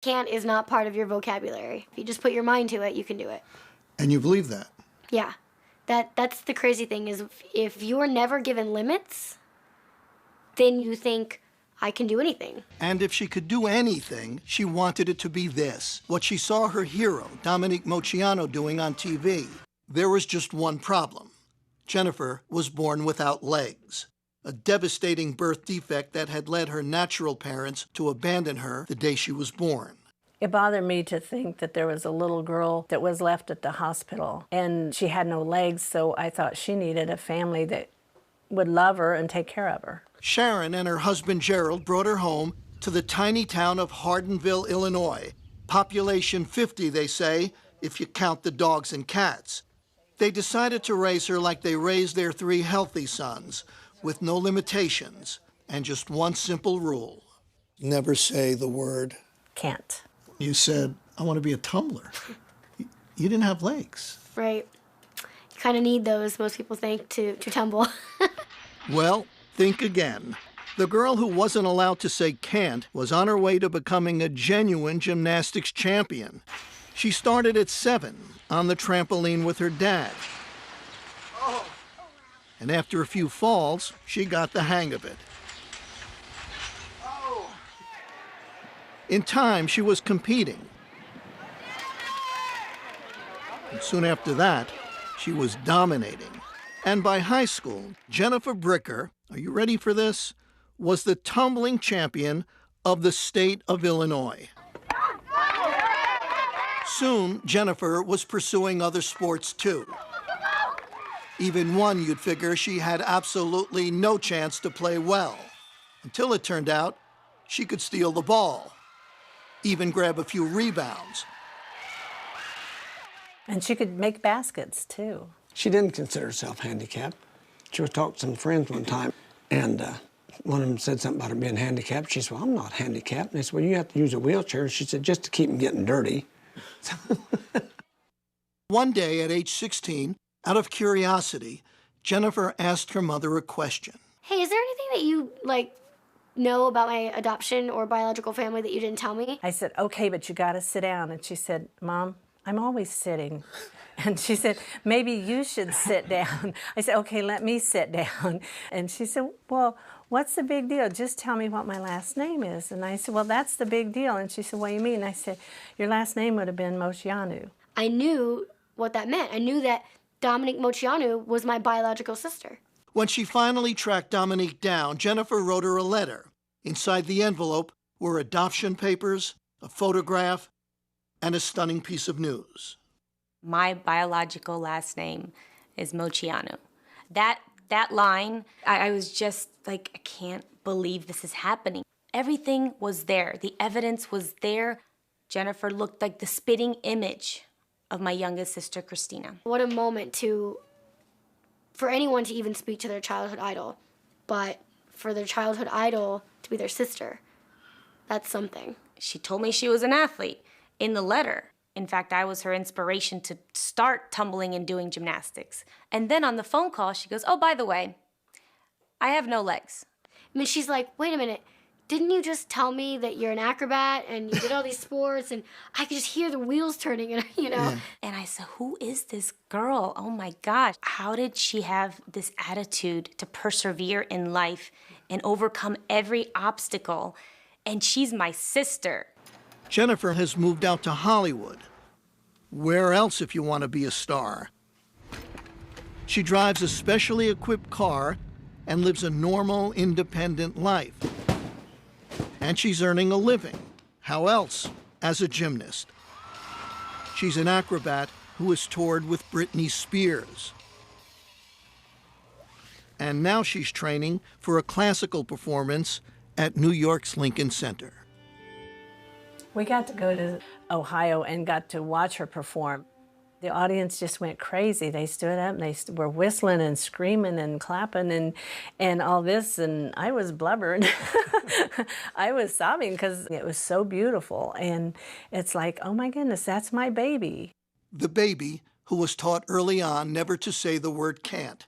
Can't is not part of your vocabulary. If you just put your mind to it, you can do it. And you believe that? Yeah. That's the crazy thing is if you're never given limits, then you think, I can do anything. And if she could do anything, she wanted it to be this, what she saw her hero, Dominique Moceanu, doing on TV. There was just one problem. Jennifer was born without legs, a devastating birth defect that had led her natural parents to abandon her the day she was born. It bothered me to think that there was a little girl that was left at the hospital, and she had no legs, so I thought she needed a family that would love her and take care of her. Sharon and her husband Gerald brought her home to the tiny town of Hardinville, Illinois. Population 50, they say, if you count the dogs and cats. They decided to raise her like they raised their 3 healthy sons, with no limitations and just one simple rule. Never say the word Can't. You said, I want to be a tumbler. You didn't have legs. Right. You kind of need those, most people think, to tumble. Well, think again. The girl who wasn't allowed to say can't was on her way to becoming a genuine gymnastics champion. She started at 7 on the trampoline with her dad. And after a few falls, she got the hang of it. In time, she was competing. And soon after that, she was dominating. And by high school, Jennifer Bricker, are you ready for this, was the tumbling champion of the state of Illinois. Soon, Jennifer was pursuing other sports too. Even one you'd figure she had absolutely no chance to play well, until it turned out she could steal the ball, even grab a few rebounds. And she could make baskets, too. She didn't consider herself handicapped. She was talking to some friends one time, and one of them said something about her being handicapped. She said, well, I'm not handicapped. And they said, well, you have to use a wheelchair. And she said, just to keep them getting dirty. One day at age 16, out of curiosity, Jennifer asked her mother a question. Hey, is there anything that you, know about my adoption or biological family that you didn't tell me? I said, okay, but you got to sit down. And she said, Mom, I'm always sitting. And she said, maybe you should sit down. I said, okay, let me sit down. And she said, well, what's the big deal? Just tell me what my last name is. And I said, well, that's the big deal. And she said, what do you mean? And I said, your last name would have been Moceanu. I knew what that meant. I knew that Dominique Moceanu was my biological sister. When she finally tracked Dominique down, Jennifer wrote her a letter. Inside the envelope were adoption papers, a photograph, and a stunning piece of news. My biological last name is Moceanu. That line, I was just like, I can't believe this is happening. Everything was there. The evidence was there. Jennifer looked like the spitting image of my youngest sister, Christina. What a moment for anyone to even speak to their childhood idol, but for their childhood idol to be their sister, that's something. She told me she was an athlete in the letter. In fact, I was her inspiration to start tumbling and doing gymnastics. And then on the phone call, she goes, oh, by the way, I have no legs. I mean, she's like, wait a minute, didn't you just tell me that you're an acrobat and you did all these sports? And I could just hear the wheels turning, you know? Yeah. And I said, who is this girl? Oh my gosh. How did she have this attitude to persevere in life and overcome every obstacle? And she's my sister. Jennifer has moved out to Hollywood. Where else if you want to be a star? She drives a specially equipped car and lives a normal, independent life. And she's earning a living. How else? As a gymnast. She's an acrobat who has toured with Britney Spears. And now she's training for a classical performance at New York's Lincoln Center. We got to go to Ohio and got to watch her perform. The audience just went crazy. They stood up and they were whistling and screaming and clapping and all this, and I was blubbering. I was sobbing because it was so beautiful. And it's like, oh my goodness, that's my baby. The baby who was taught early on never to say the word can't.